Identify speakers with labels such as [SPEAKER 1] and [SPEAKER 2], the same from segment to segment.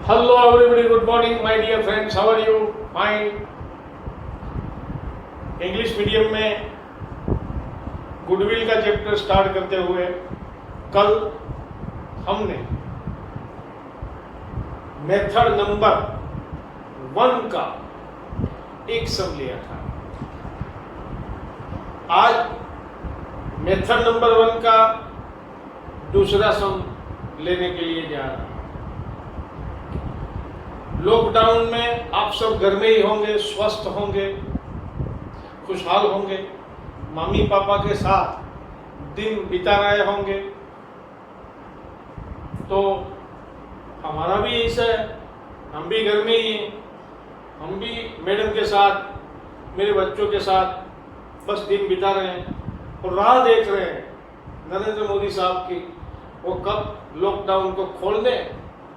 [SPEAKER 1] Hello everybody, good morning my dear friends, how are you? Fine. English medium में goodwill का chapter start करते हुए कल हमने मेथड नंबर 1 का एक सम लिया था। आज मेथड नंबर 1 का दूसरा सम लेने के लिए जा रहा हूं। लॉकडाउन में आप सब घर में ही होंगे, स्वस्थ होंगे, खुशहाल होंगे, मम्मी पापा के साथ दिन बिता रहे होंगे। तो हमारा भी ऐसा है, हम भी घर में ही हैं, हम भी मैडम के साथ, मेरे बच्चों के साथ बस दिन बिता रहे हैं और राह देख रहे हैं नरेंद्र मोदी साहब की, वो कब लॉकडाउन को खोल दें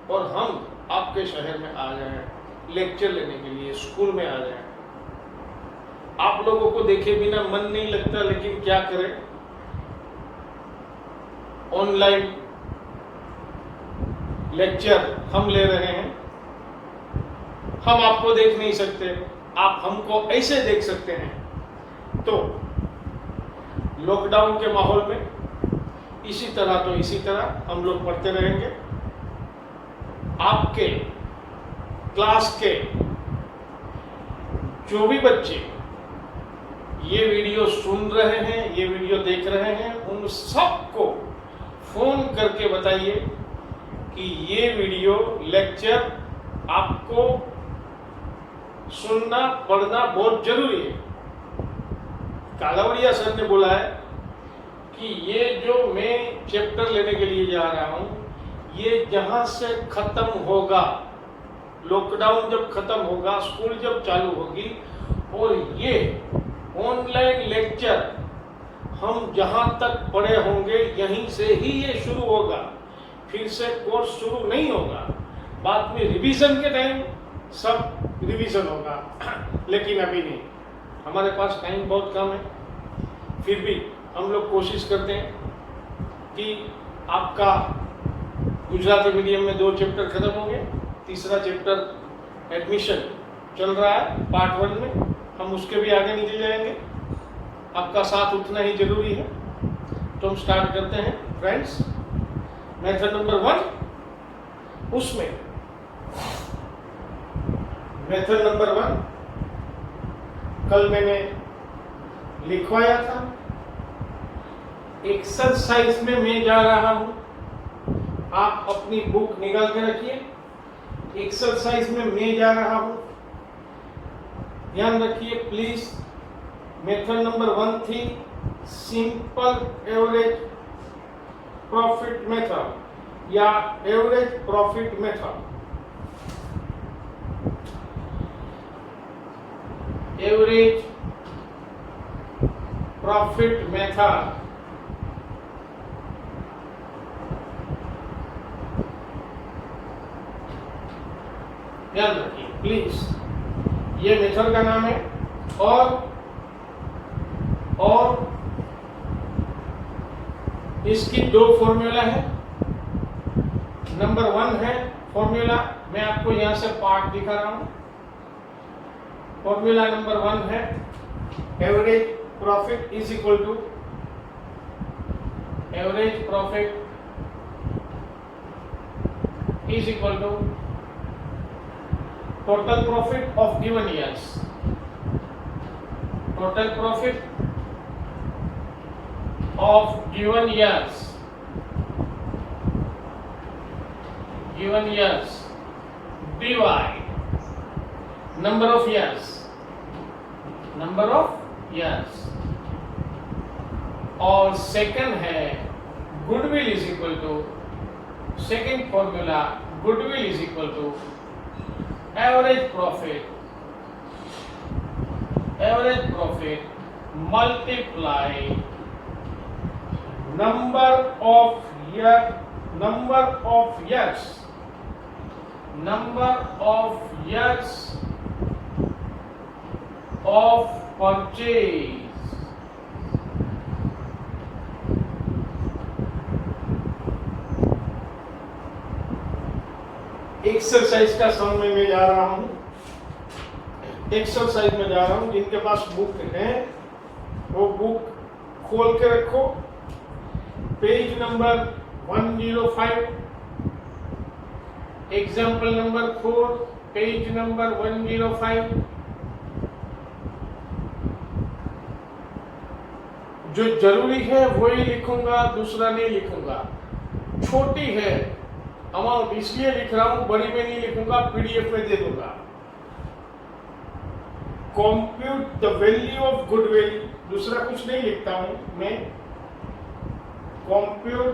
[SPEAKER 1] और हम आपके शहर में आ जाएं, लेक्चर लेने के लिए स्कूल में आ जाएं। आप लोगों को देखे बिना मन नहीं लगता, लेकिन क्या करें, ऑनलाइन लेक्चर हम ले रहे हैं। हम आपको देख नहीं सकते, आप हमको ऐसे देख सकते हैं। तो लॉकडाउन के माहौल में इसी तरह हम लोग पढ़ते रहेंगे। आपके क्लास के जो भी बच्चे ये वीडियो सुन रहे हैं, ये वीडियो देख रहे हैं, उन सबको फोन करके बताइए कि ये वीडियो लेक्चर आपको सुनना पढ़ना बहुत जरूरी है। कालावड़िया सर ने बोला है कि ये जो मैं चैप्टर लेने के लिए जा रहा हूं, ये जहां से खत्म होगा, लॉकडाउन जब खत्म होगा, स्कूल जब चालू होगी और ये ऑनलाइन लेक्चर हम जहां तक पढ़े होंगे यहीं से ही ये शुरू होगा, फिर से कोर्स शुरू नहीं होगा। बाद में रिवीजन के टाइम सब रिवीजन होगा, लेकिन अभी नहीं, हमारे पास टाइम बहुत कम है। फिर भी हम लोग कोशिश करते हैं कि आपका गुजराती मीडियम में 2 चैप्टर खत्म हो गए, तीसरा चैप्टर एडमिशन चल रहा है पार्ट 1 में, हम उसके भी आगे निकल जाएंगे। आपका साथ उतना ही जरूरी है। तो हम स्टार्ट करते हैं फ्रेंड्स, मेथड नंबर 1। उसमें मेथड नंबर 1 कल मैंने लिखवाया था। एक्सरसाइज में मैं जा रहा हूं, आप अपनी बुक निकाल के रखिए। एक्सरसाइज में मैं जा रहा हूं, ध्यान रखिए प्लीज। मेथड नंबर 1 थी सिंपल एवरेज प्रॉफिट मेथड या average profit method. Average profit method ध्यान रखिए प्लीज, ये मेथड का नाम है। और इसकी 2 फॉर्मूला है। नंबर 1 है फॉर्मूला, मैं आपको यहां से पार्ट दिखा रहा हूं। फॉर्मूला नंबर 1 है average profit is equal to average profit is equal to total profit of given years. Total profit of given years. Given years divide number of years. Number of years. और second है goodwill is equal to, second formula goodwill is equal to average profit multiply number of years of purchase। Exercise का सम में मैं जा रहा हूं, exercise में जा रहा हूं। जिनके पास बुक है वो बुक खोल के रखो, page number 105, example number 4, page number 105। जो जरूरी है वही लिखूंगा, दूसरा नहीं लिखूंगा। छोटी है अमाउंट इसलिए लिख रहा हूं, बड़ी में नहीं लिखूंगा, पीडीएफ में दे दूंगा। Compute the value of goodwill, दूसरा कुछ नहीं लिखता हूं मैं। Compute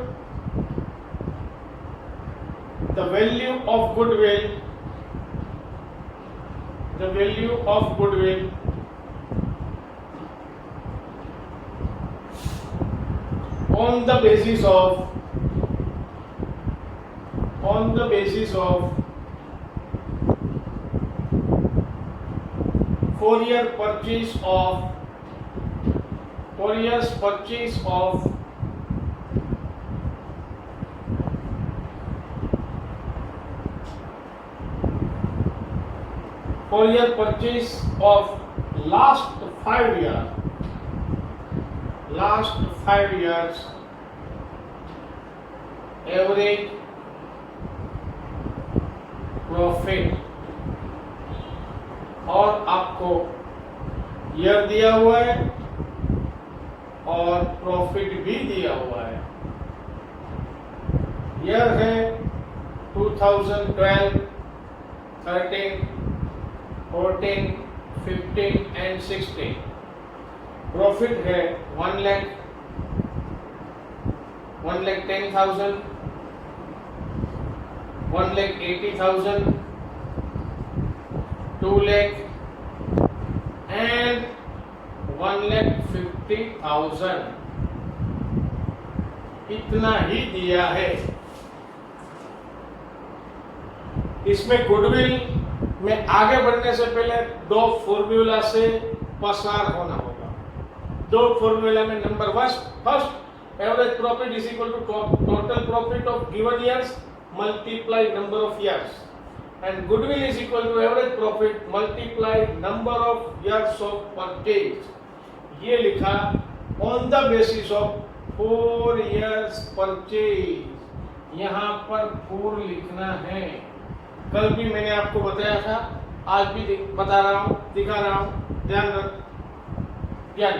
[SPEAKER 1] the value of goodwill, the value of goodwill on the basis of 4 years purchase of 4 years purchase of 4 year purchase of last 5 years average profit, और आपको year दिया हुआ है और प्रॉफिट भी दिया हुआ है। ईयर है 2012, 13, 14, 15 एंड 16। प्रॉफिट है 1,10,000, 1,80,000, 2,00,000 एंड 1,50,000। इतना ही दिया है। इसमें गुडविल में आगे बढ़ने से पहले दो फॉर्मूला से पसार होना होगा। दो फॉर्मूला में number first average profit is equal to total profit of given years multiply number of years, and goodwill is equal to average profit multiply number of years of purchase. ये लिखा on the basis of 4 years purchase. यहाँ पर 4 लिखना है। कल भी मैंने आपको बताया था, आज भी बता रहा हूँ, दिखा रहा हूँ, ध्यान।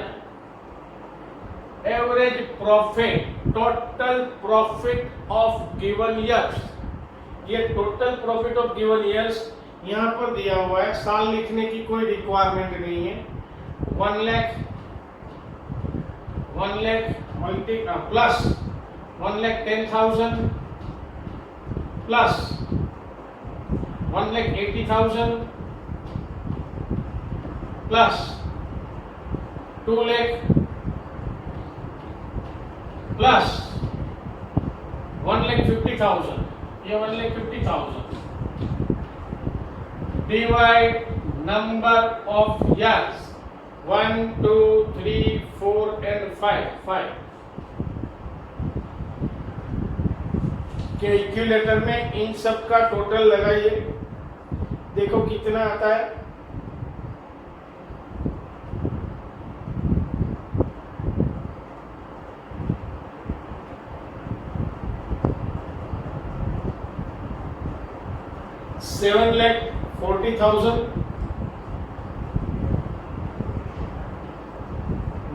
[SPEAKER 1] Average profit, total profit of given years. ये total profit of given years यहाँ पर दिया हुआ है, साल लिखने की कोई रिक्वायरमेंट नहीं है। 1,00,000 प्लस 1,10,000 प्लस 1,80,000 प्लस 2,00,000 प्लस 1,50,000। ये 1,50,000 divide number of years 1, 2, 3, 4 and 5। Calculator में इन सब का टोटल लगाइए, देखो कितना आता है। $7,40,000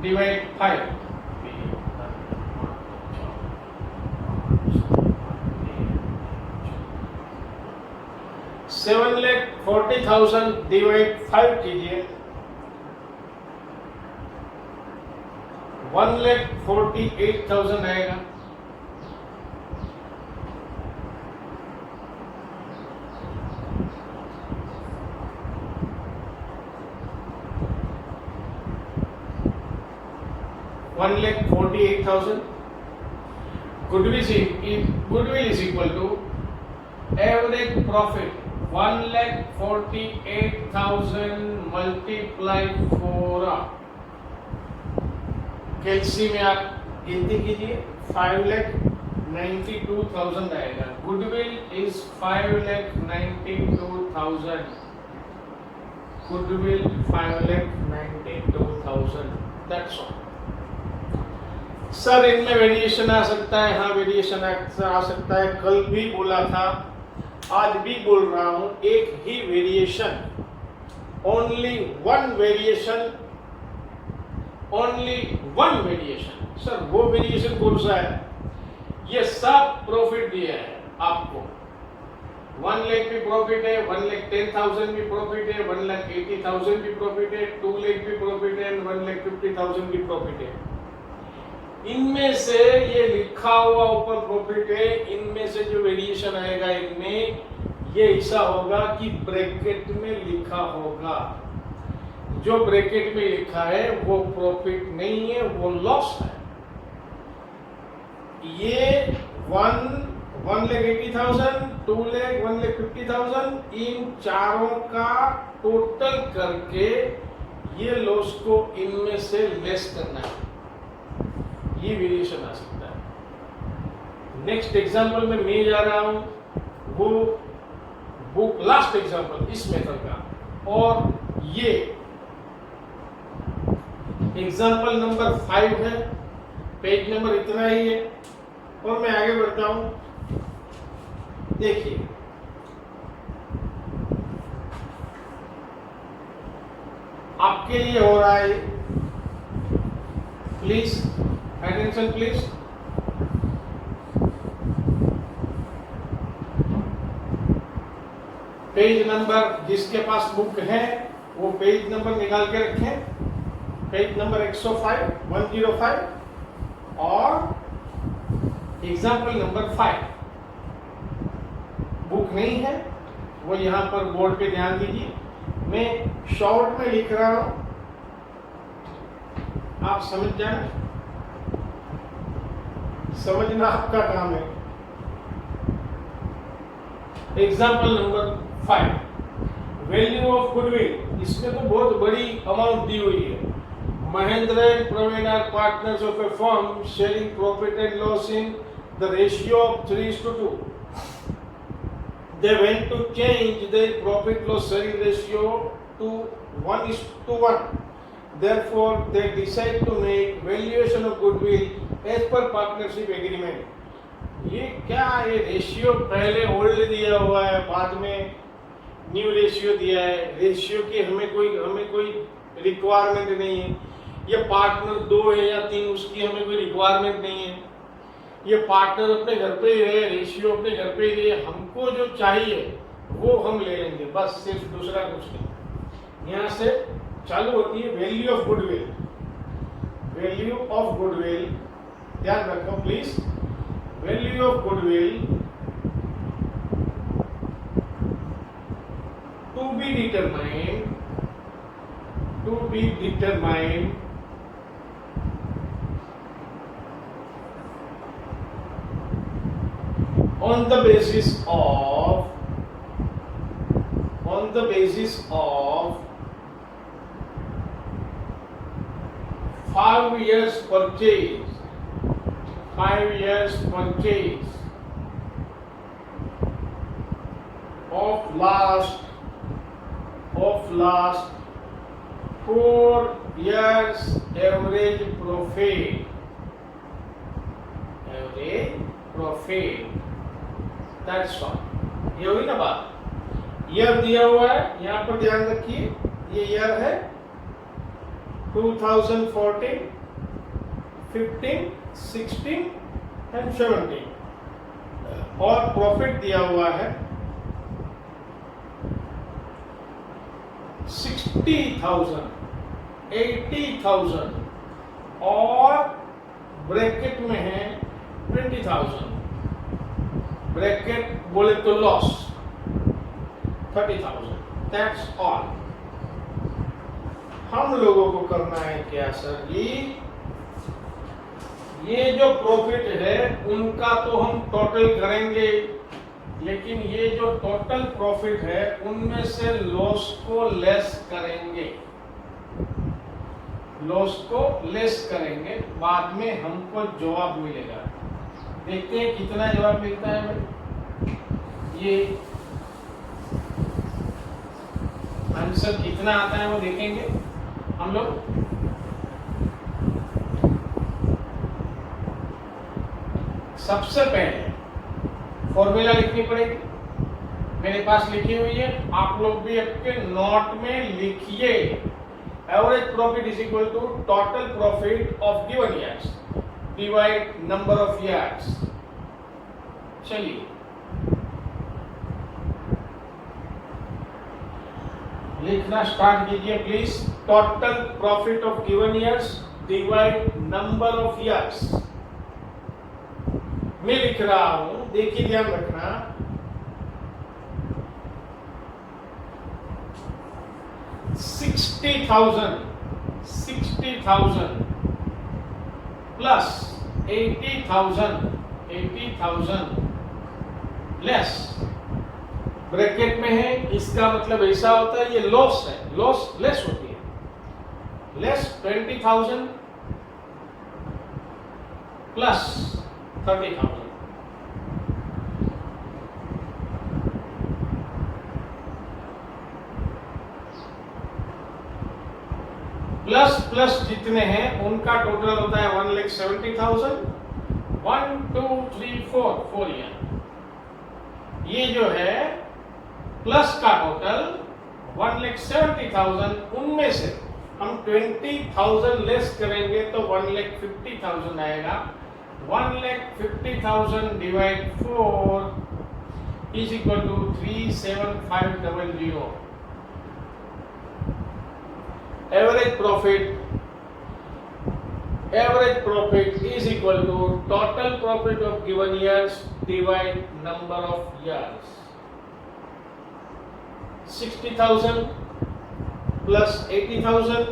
[SPEAKER 1] डिवाइड 5। 7,40,000 डिवाइड 5 कीजिए, 1,48,000 आएगा। $1,48,000 goodwill is equal to average profit 1,48,000 multiplied 4। कैलसी में आप गिनती कीजिए, 5,92,000 आएगा। goodwill is 5,92,000. Goodwill 5,92,000. That's all. Sir इनमें वेरिएशन आ सकता है, हाँ वेरिएशन आ सकता है। कल भी बोला था, आज भी बोल रहा हूं, एक ही variation, only one variation, only one variation. Sir वो वेरिएशन कौन सा है? ये सब प्रॉफिट दिया है आपको। 1 लाख भी प्रॉफिट है, 1,10,000 भी प्रॉफिट है, 1,80,000 भी प्रॉफिट है, 2 लाख भी प्रॉफिट है, 1,50,000 भी प्रॉफिट है। इनमें से ये लिखा हुआ ऊपर प्रॉफिट है, इनमें से जो वेरिएशन आएगा इनमें ये ऐसा होगा कि ब्रैकेट में लिखा होगा। जो ब्रैकेट में लिखा है वो प्रॉफिट नहीं है, वो लॉस है। ये 1,80,000, 2 लाख, 1,50,000, इन चारों का टोटल करके ये लॉस को इनमें से लेस करना है। ये वेरिएशन आ सकता है। नेक्स्ट एग्जांपल में मैं जा रहा हूं, वो बुक लास्ट एग्जांपल इस मेथड का, और ये एग्जांपल नंबर 5 है, पेज नंबर इतना ही है, और मैं आगे बढ़ता हूं। देखिए आपके लिए हो रहा है, please attention please. Page number जिसके पास बुक है वो पेज नंबर निकाल के रखें, पेज नंबर 105 और एग्जाम्पल नंबर 5। बुक नहीं है वो यहां पर बोर्ड पे ध्यान दीजिए, मैं शॉर्ट में लिख रहा हूं, आप समझ जाए, समझना आपका काम है। Example number 5, value of goodwill. इसमें तो बहुत बड़ी अमाउंट दी हुई है। Mahendra and Praveen are partners of a firm sharing profit and loss in the ratio of 3:2. They went to change their profit loss sharing ratio to 1:1. Therefore, they decide to make valuation of goodwill as per partnership agreement. ये क्या, ये ratio पहले old दिया हुआ है, बाद में new ratio दिया है। रेशियो की हमें कोई रिक्वायरमेंट नहीं है। ये पार्टनर 2 है या 3, उसकी हमें कोई रिक्वायरमेंट नहीं है। ये पार्टनर अपने घर पे ही रहे, रेशियो अपने घर पे ही रहे, हमको जो चाहिए वो हम ले लेंगे, बस, सिर्फ दूसरा कुछ नहीं। यहाँ से चालू होती है value of goodwill. Value of goodwill ध्यान रखो please. Value of goodwill to be determined on the basis of 5 years purchase of last 4 years average profit. That's all. ये हुई ना बात। ईयर दिया हुआ है, यहाँ पर ध्यान रखिए, ये ईयर है 2014, 15, 16 एंड 17, और प्रॉफिट दिया हुआ है 60,000, 80,000, और ब्रैकेट में है 20,000। ब्रैकेट बोले तो लॉस 30,000। That's all. हम लोगों को करना है क्या सर जी? ये जो प्रॉफिट है उनका तो हम टोटल करेंगे, लेकिन ये जो टोटल प्रॉफिट है उनमें से लॉस को लेस करेंगे, बाद में हमको जवाब मिलेगा। देखते हैं कितना जवाब मिलता है भाई। ये आंसर कितना आता है वो देखेंगे हम लोग। सबसे पहले फॉर्मूला लिखनी पड़ेगी, मेरे पास लिखी हुई है, आप लोग भी आपके नोट में लिखिए। Average profit is equal to total profit of given years divide number of years. चलिए लिखना स्टार्ट कीजिए please. Total profit of given years divide number of years. मैं लिख रहा हूं, देखिए ध्यान रखना। 60,000 प्लस 80,000 लेस ब्रैकेट में है, इसका मतलब ऐसा होता है ये लॉस है, लॉस लेस होती है, लेस 20,000 प्लस 30,000। प्लस प्लस जितने हैं उनका टोटल होता है 1,70,000। 1 2 3 4 ईयर। ये जो है प्लस का टोटल 1,70,000, उनमें से हम 20,000 लेस करेंगे तो 1,50,000 आएगा। 1,50,000 divide 4 is equal to 37500। Average profit is equal to total profit of given years divide number of years. 60,000 plus 80,000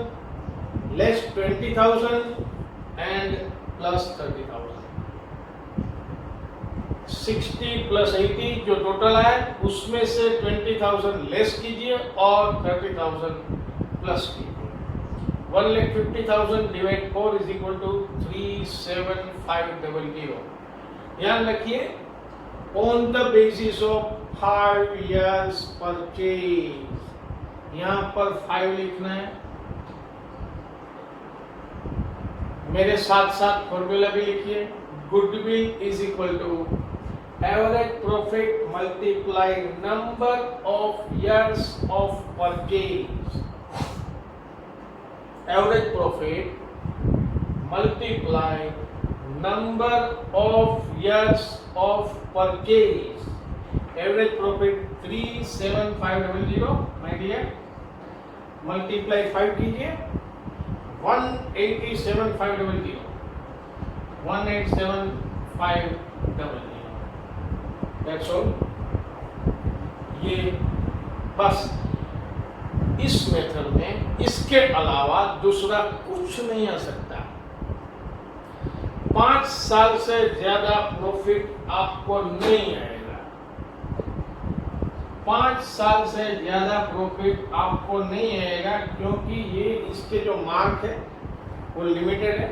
[SPEAKER 1] less 20,000 and plus 30,000। 60 plus 80 जो टोटल है उसमें से 20,000 लेस कीजिए और 30,000 प्लस कीजिए। 1,50,000 डिवाइड 4 इज इक्वल टू 37500। ध्यान रखिए, on the basis of 5 years purchase. यहां पर 5 लिखना है, मेरे साथ साथ फॉर्मूला भी लिखिए। Goodwill is equal to average profit multiply number of years of purchase. Average profit multiply number of years of purchase. Average profit 37500 my dear, multiply 5 कीजिए 187,500। 187,500 दैट्स ऑल। ये बस इस मेथड में इसके अलावा दूसरा कुछ नहीं आ सकता। 5 साल से ज्यादा प्रॉफिट आपको नहीं आएगा। 5 साल से ज्यादा प्रॉफिट आपको नहीं आएगा, क्योंकि ये इसके जो मार्क है वो लिमिटेड है,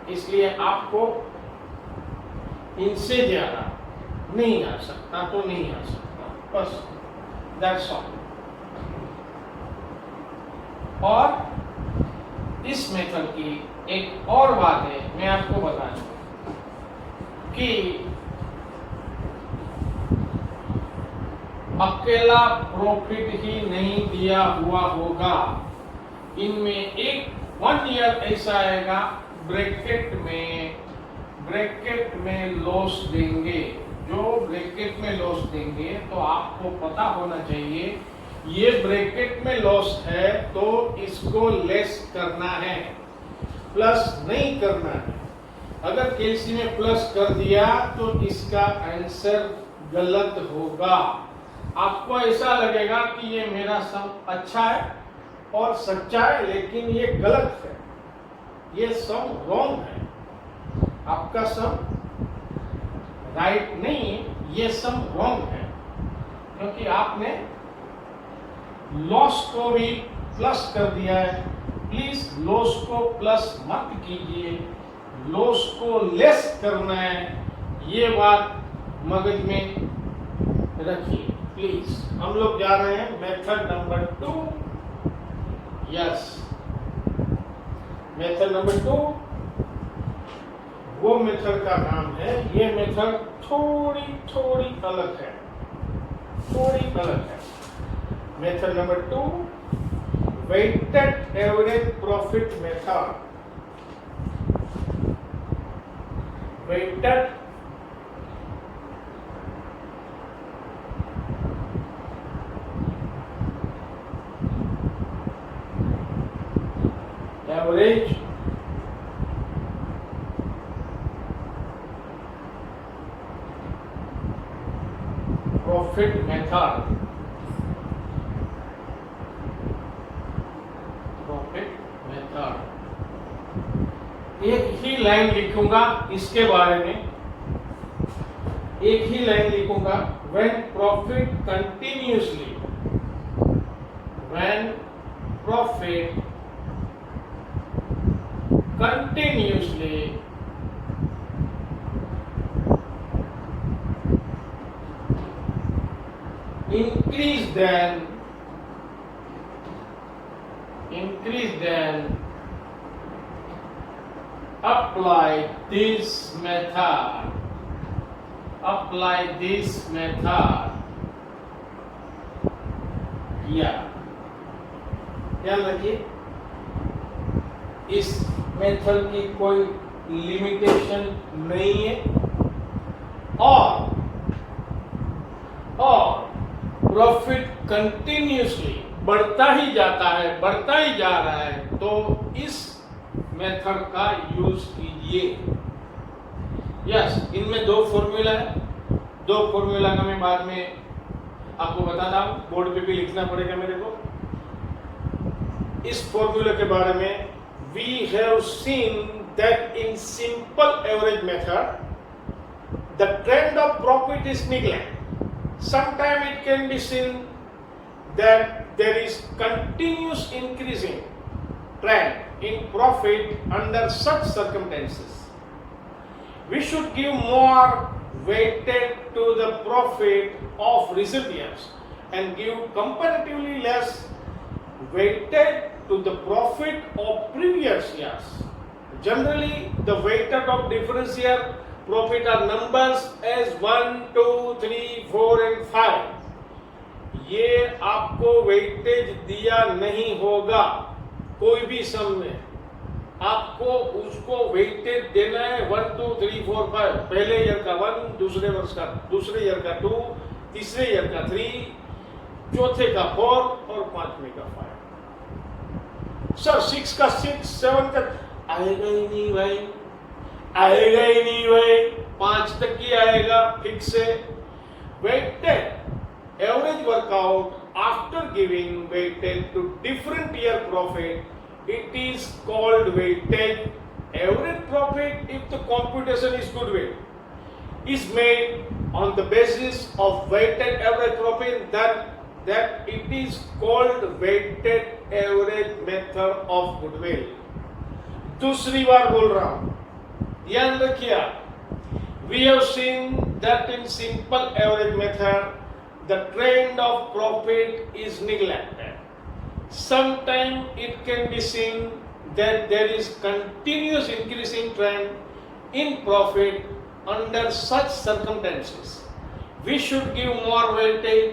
[SPEAKER 1] इसलिए आपको इनसे ज्यादा नहीं आ सकता, तो नहीं आ सकता, बस दैट्स ऑल। और इस मेथड की एक और बात है, मैं आपको बता दूं कि अकेला प्रॉफिट ही नहीं दिया हुआ होगा। इनमें एक 1 ईयर ऐसा आएगा ब्रैकेट में लॉस देंगे। जो ब्रैकेट में लॉस देंगे तो आपको पता होना चाहिए ये ब्रैकेट में लॉस है तो इसको लेस करना है, प्लस नहीं करना है। अगर किसी ने प्लस कर दिया तो इसका आंसर गलत होगा। आपको ऐसा लगेगा कि ये मेरा सम अच्छा है और सच्चा है, लेकिन ये गलत है, ये सम रॉन्ग है। आपका सम राइट नहीं है, ये सम रॉन्ग है, क्योंकि आपने लॉस को भी प्लस कर दिया है। प्लीज लॉस को प्लस मत कीजिए, लॉस को लेस करना है, ये बात मगज में रखिए प्लीज। हम लोग जा रहे हैं method number 2। Yes, method number 2 वो मेथड का नाम है, ये मेथड थोड़ी अलग है, थोड़ी अलग है। Method number 2 weighted average profit method. Weighted average profit method. Profit method, एक ही लाइन लिखूंगा इसके बारे में, एक ही लाइन लिखूंगा। When profit continuously, when profit continuously increase then apply this method, ध्यान रखिए इस मेथड की कोई लिमिटेशन नहीं है, और प्रॉफिट कंटिन्यूअसली बढ़ता ही जाता है, बढ़ता ही जा रहा है, तो इस मेथड का यूज कीजिए। यस, इनमें 2 फॉर्मूला है, 2 फॉर्मूला का मैं बाद में आपको बताता हूं, बोर्ड पे भी लिखना पड़ेगा मेरे को। इस फॉर्मूले के बारे में we have seen that in simple average method the trend of profit is neglect. Sometimes it can be seen that there is continuous increasing trend in profit under such circumstances. We should give more weighted to the profit of recent years and give comparatively less weighted to the profit of previous years. Generally, the weighted of difference year profit are numbers as 1, 2, 3, 4 and 5. ये आपको weightage दिया नहीं होगा, कोई भी सम में आपको उसको वेटेज देना है 1, 2, 3, 4, 5। पहले ईयर का 1, दूसरे वर्ष का, दूसरे ईयर का 2, तीसरे ईयर का 3, चौथे का 4 और पांचवें का 5। सर 6 का 6, 7 का आएगा ही नहीं भाई, आएगा ही नहीं भाई, 5 तक ही आएगा फिक्स है। Weighted average work out after giving weightage to different year profit, it is called weighted average profit if the computation is goodwill is made on the basis of weighted average profit, that it is called weighted average method of goodwill। दूसरी बार बोल रहा हूं, ध्यान रखिए। We have seen that in simple average method the trend of profit is neglected. Sometimes it can be seen that there is continuous increasing trend in profit under such circumstances. We should give more weightage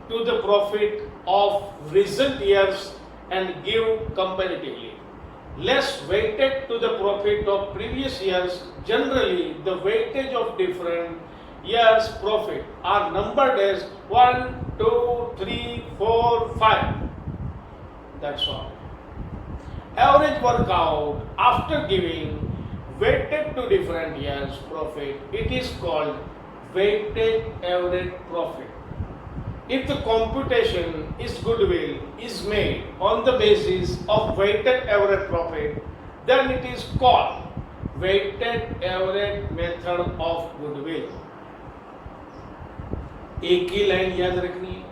[SPEAKER 1] to the profit of recent years and give comparatively less weighted to the profit of previous years. Generally, the weightage of different years profit are numbered as 1, 2, 3, 4, 5. That's all. Average workout after giving weighted to different years profit, it is called weighted average profit. If the computation is goodwill is made on the basis of weighted average profit, then it is called weighted average method of goodwill। एक ही line याद रखनी है,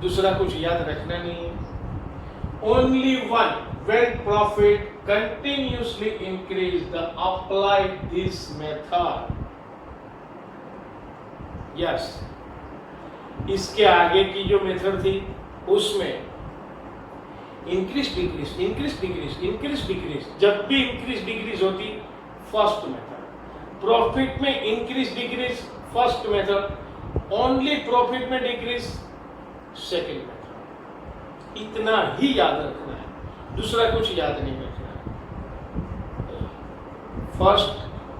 [SPEAKER 1] दूसरा कुछ याद रखना नहीं है। Only one when profit continuously increase, the apply this method. Yes. इसके आगे की जो मेथड थी उसमें increase decrease increase decrease increase decrease, जब भी इंक्रीज डिक्रीज होती फर्स्ट मेथड, प्रॉफिट में increase decrease first method, only profit में डिक्रीज सेकंड मेथड। इतना ही याद रखना है, दूसरा कुछ याद नहीं रखना है। फर्स्ट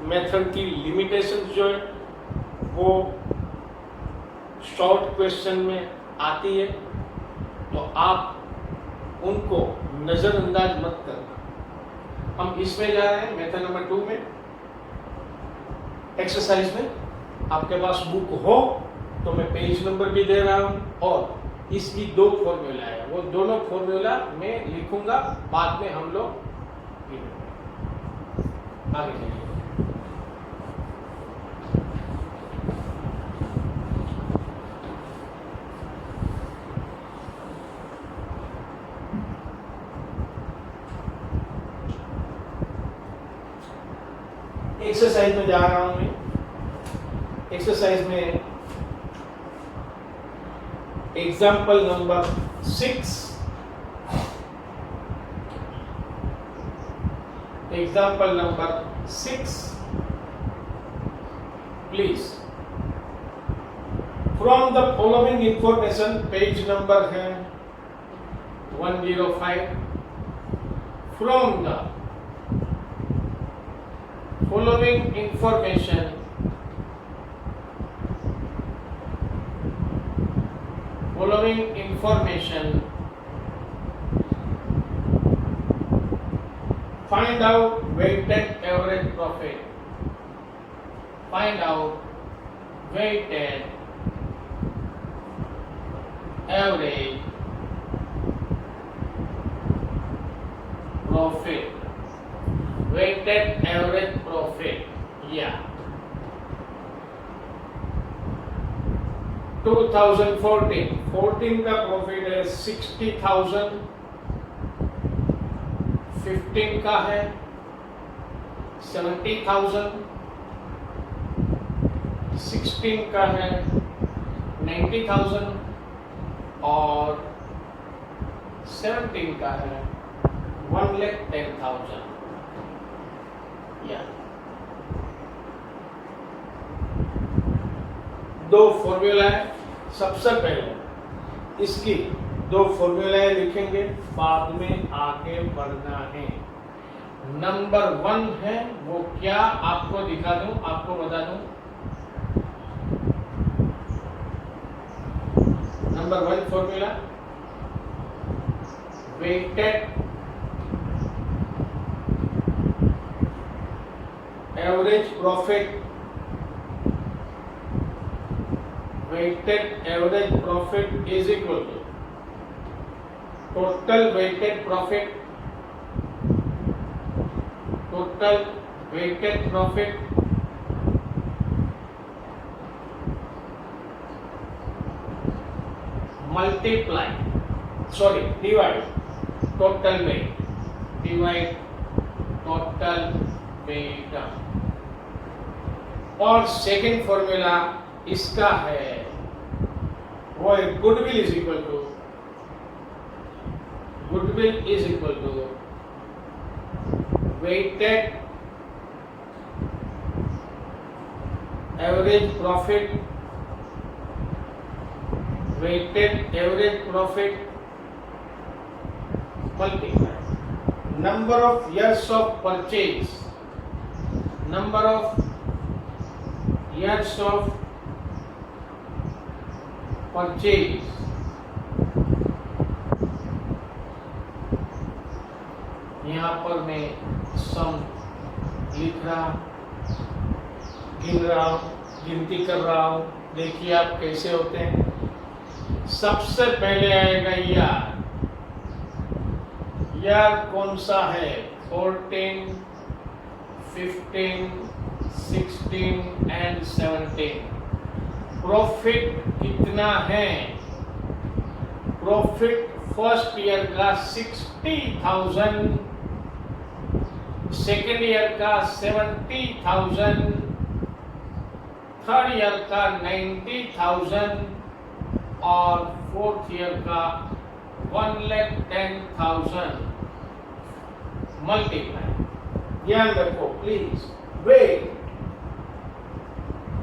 [SPEAKER 1] मेथड की लिमिटेशन जो है वो शॉर्ट क्वेश्चन में आती है, तो आप उनको नजरअंदाज मत करना। हम इसमें जा रहे हैं मेथड नंबर 2 में, एक्सरसाइज में। आपके पास बुक हो तो मैं पेज नंबर भी दे रहा हूं, और इसकी 2 फॉर्मूला है, वो दोनों फॉर्मूला मैं लिखूंगा, बाद में हम लोग आगे चलिए। एक्सरसाइज में जा रहा हूं मैं। एक्सरसाइज में example number 6, example number 6, please from the following information, page number है 105, from the following information, find out weighted average profit, find out weighted average profit, weighted average profit, yeah, 2014 का profit है 60,000, 15 का है 70,000, 16 का है 90,000 और 17 का है 1,10,000। दो फॉर्मूला है, सबसे पहले इसकी 2 फॉर्मूलाएं लिखेंगे, बाद में आगे बढ़ना है। नंबर 1 है वो क्या, आपको दिखा दूं, आपको बता दूं। Number 1 formula, weighted average profit, weighted average profit is equal to total weighted profit, total weighted profit multiply, sorry, divide total weight, divide total weight। और सेकेंड फॉर्मूला इसका है वो है goodwill is equal to, goodwill is equal to weighted average profit, weighted average profit multiply number of years of purchase, number of years of purchase, यहां पर मैं सम लिख रहा, गिन रहा हूं, गिनती कर रहा हूं। देखिए आप कैसे होते हैं। सबसे पहले आएगा यार, यार कौन सा है, 14, 15, 16 एंड 17। प्रॉफिट कितना है, प्रॉफिट फर्स्ट ईयर का 60,000, सेकेंड ईयर का 70,000, थर्ड ईयर का 90,000 और फोर्थ ईयर का 1,10,000 मल्टीप्लाई। ध्यान रखो please. Weight,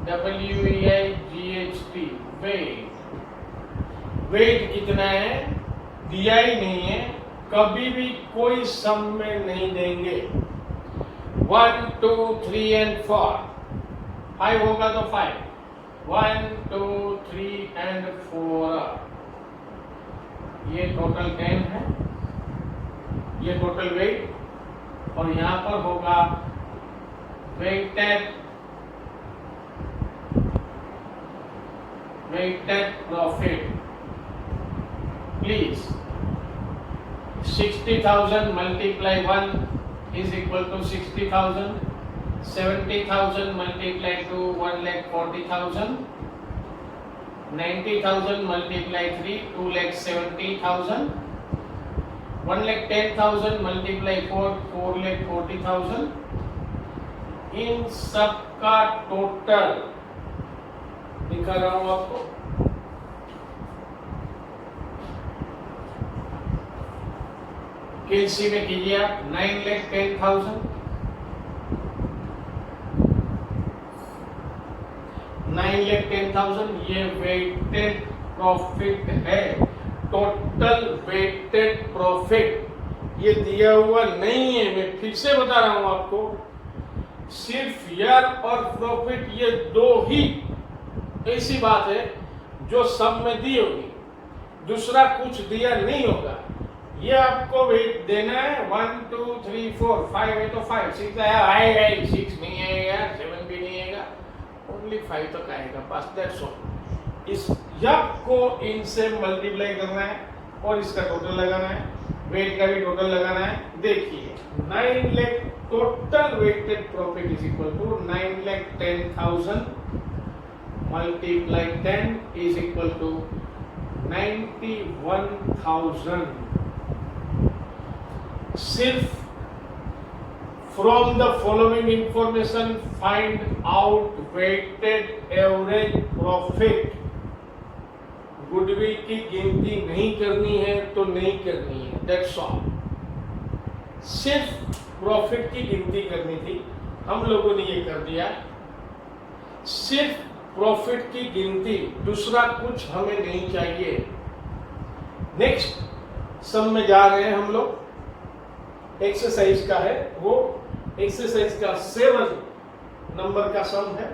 [SPEAKER 1] WEIGHT, weight. Weight कितना है दिया ही नहीं है, कभी भी कोई सम में नहीं देंगे। 1 2 3 and 4, 5 होगा तो 5, 1 2 3 and 4, ये टोटल 10 है, ये टोटल वेट। और यहां पर होगा weighted profit. Please 60,000 multiply 1 is equal to 60,000, 70,000 multiply 2 1,40,000, 90,000 multiply 3 2,70,000, 1,10,000 multiply 4 4,40,000। इन सब का टोटल दिखा रहा हूं आपको। केसी में कीजिए आप 9,10,000, 9,10,000 ये वेटेड प्रॉफिट है। टोटल वेटेड प्रॉफिट ये दिया हुआ नहीं है, मैं फिर से बता रहा हूं आपको। सिर्फ ईयर और प्रॉफिट ये दो ही ऐसी बात है जो सब में दी होगी, दूसरा कुछ दिया नहीं होगा। ये आपको वेट देना है 1 2 3 4 5 है तो 5, 6 आएगा, 6 नहीं आएगा, 7 भी नहीं आएगा, ओनली 5 तक आएगा बस, दैट्स ऑल। इस यप को इनसे मल्टीप्लाई करना है और इसका टोटल लगाना है, वेट का भी टोटल लगाना है। देखिए 9 lakh total weighted profit is equal to 9,10,000 multiply 10 is equal to 91,000। सिर्फ from the following information find out weighted average profit। Goodwill की गिनती नहीं करनी है तो नहीं करनी है, दैट्स ऑल। सिर्फ प्रॉफिट की गिनती करनी थी, हम लोगों ने ये कर दिया। सिर्फ प्रॉफिट की गिनती, दूसरा कुछ हमें नहीं चाहिए। नेक्स्ट सम में जा रहे हैं हम लोग, एक्सरसाइज का है वो, एक्सरसाइज का 7 नंबर का सम है,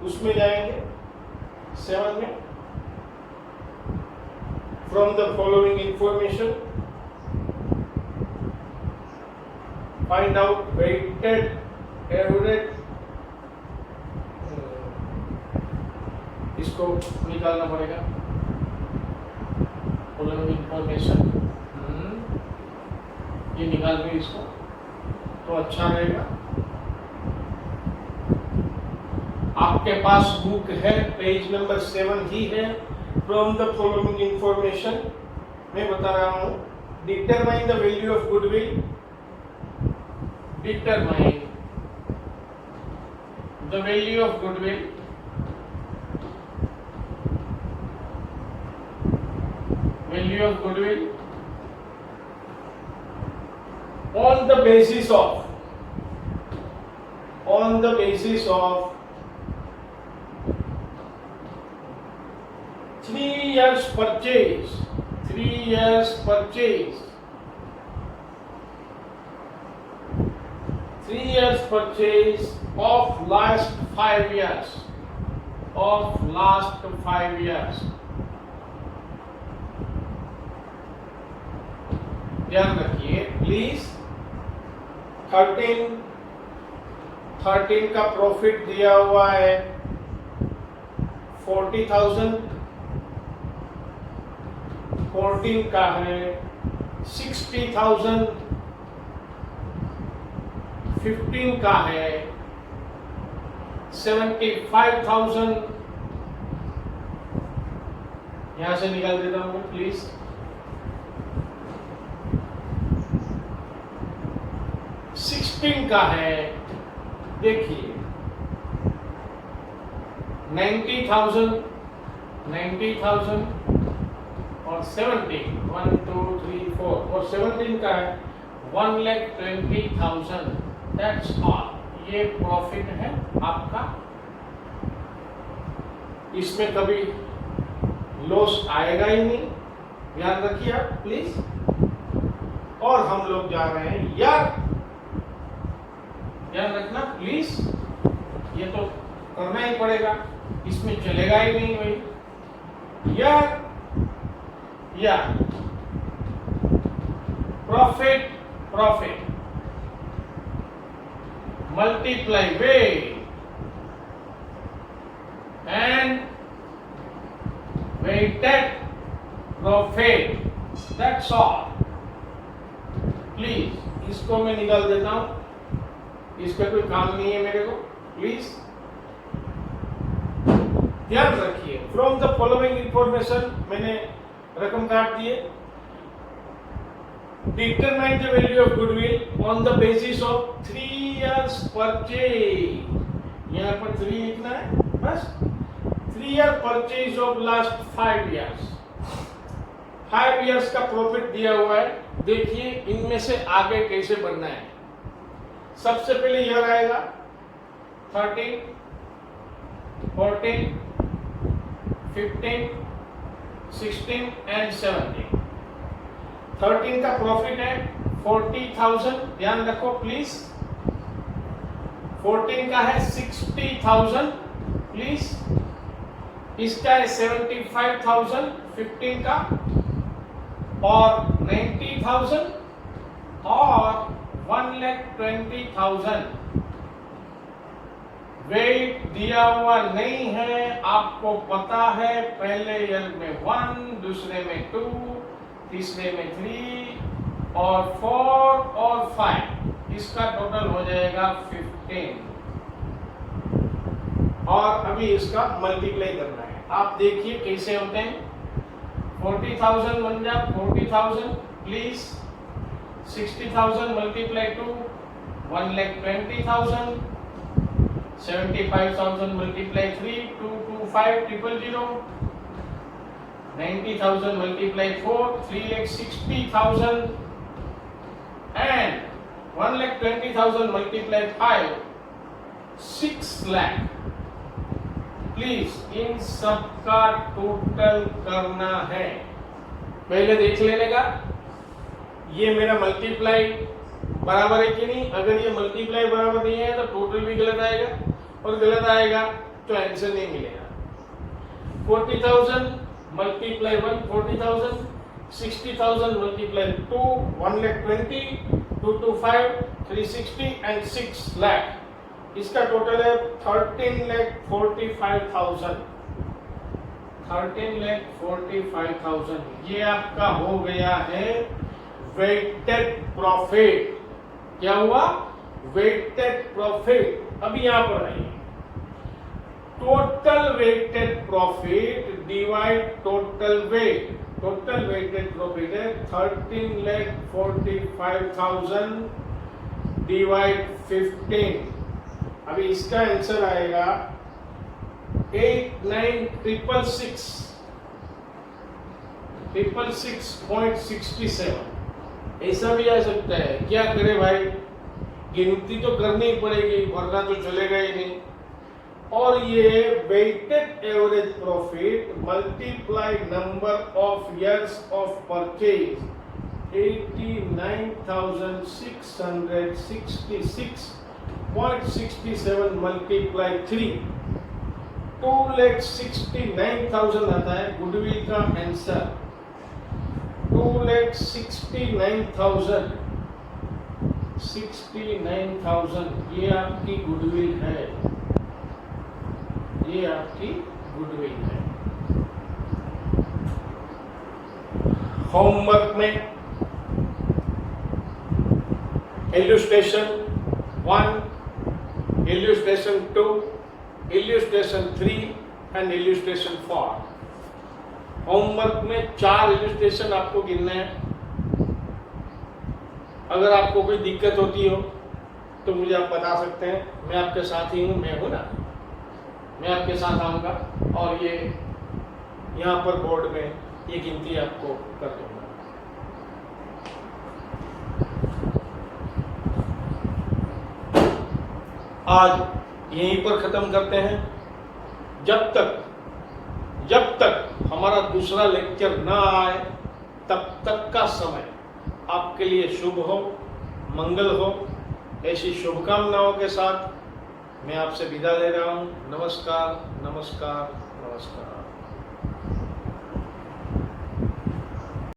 [SPEAKER 1] उसमें जाएंगे। 7 में from the following information find out weighted average, इसको निकालना पड़ेगा फॉलोइंग इंफॉर्मेशन। ये निकाल दो इसको तो अच्छा रहेगा। आपके पास बुक है, पेज नंबर 7 ही है। फ्रॉम द फॉलोइंग इंफॉर्मेशन मैं बता रहा हूं, determine the value of goodwill, determine the value of goodwill, value of goodwill on the basis of 3 years purchase, 3 years purchase, 3 years purchase of last 5 years, of last 5 years। ध्यान रखिए please. 13 का profit दिया हुआ है 40,000, 14 का है 60,000, 15 का है 75,000। यहां से निकाल देता हूं प्लीज। 16 का है, देखिए 90,000 और 17 1 2 3 4 और 17 का है 1,20,000। That's all. ये प्रॉफिट है आपका, इसमें कभी लॉस आएगा ही नहीं, ध्यान रखिए आप प्लीज। और हम लोग जा रहे हैं यार, ध्यान रखना प्लीज, ये तो करना ही पड़ेगा, इसमें चलेगा ही नहीं भाई। यार profit multiply weight and weighted profit, that's all. Please इसको मैं निकाल देता हूं, इस पे कोई काम नहीं है मेरे को, प्लीज ध्यान रखिए। फ्रॉम द फॉलोइंग इंफॉर्मेशन मैंने रकम काट दिए। Determine the value of goodwill on the basis of 3 years purchase. यहाँ पर 3 लिखना है बस। 3 year purchase of last 5 years। 5 years का प्रॉफिट दिया हुआ है। देखिए इनमें से आगे कैसे बढ़ना है। सबसे पहले ईयर आएगा 13, 14, 15, 16 एंड 17। 13 का प्रॉफिट है 40,000, ध्यान रखो प्लीज। 14 का है 60,000 प्लीज। इसका है 75,000 15 का, और 90,000 और 1,20,000। वेट दिया हुआ नहीं है, आपको पता है। पहले ईयर में 1, दूसरे में 2, तीसरे में 3 और 4 और 5। इसका टोटल हो जाएगा 15। और अभी इसका मल्टीप्लाई करना है। आप देखिए कैसे होते हैं। 40,000 बन जा 40,000 please. 60,000 multiply two 1,20,000। 75,000 multiply 3 225,000. 90,000 multiply 4 3,60,000, and 1,20,000 multiply 5 6 lakh। Please इन सब का टोटल करना है। पहले देख लेने का ये मेरा मल्टीप्लाई बराबर है कि नहीं। अगर ये मल्टीप्लाई बराबर नहीं है तो टोटल भी गलत आएगा, और गलत आएगा तो आंसर नहीं मिलेगा। 40,000 मल्टीप्लाई 1 40,000, 60,000 मल्टीप्लाई 2 1,20,000, 225 360 एंड 6 लाख। इसका टोटल है 13,45,000। 13,45,000 ये आपका हो गया है वेटेड प्रॉफिट। क्या हुआ? Weighted profit. अभी यहां पर आइए, total weighted profit divide total weight. Total weighted profit है 13,45,000 डिवाइड 15। अभी इसका आंसर आएगा 89,666.67। ऐसा भी आ सकता है। क्या करे भाई, गिनती तो करनी ही पड़ेगी, वरना तो चलेगा ही नहीं। और ये weighted average profit multiply number of years of purchase 89,666.67 multiply 3 2,69,000 आता है गुडविल का आंसर। 2,69,000 ये आपकी गुडविल है। ये आपकी गुडविल है। होमवर्क में इल्यूस्ट्रेशन 1, इल्यूस्ट्रेशन 2, इल्यूस्ट्रेशन 3 एंड इल्यूस्ट्रेशन 4। होमवर्क में 4 इल्यूस्ट्रेशन आपको गिनना है। अगर आपको कोई दिक्कत होती हो तो मुझे आप बता सकते हैं, मैं आपके साथ ही हूँ, मैं हूँ ना, मैं आपके साथ आऊँगा और ये यहाँ पर बोर्ड में ये गिनती आपको कर दूँगा। आज यहीं पर ख़त्म करते हैं। जब तक हमारा दूसरा लेक्चर ना आए तब तक का समय आपके लिए शुभ हो, मंगल हो। ऐसी शुभकामनाओं के साथ मैं आपसे विदा ले रहा हूँ। नमस्कार, नमस्कार, नमस्कार।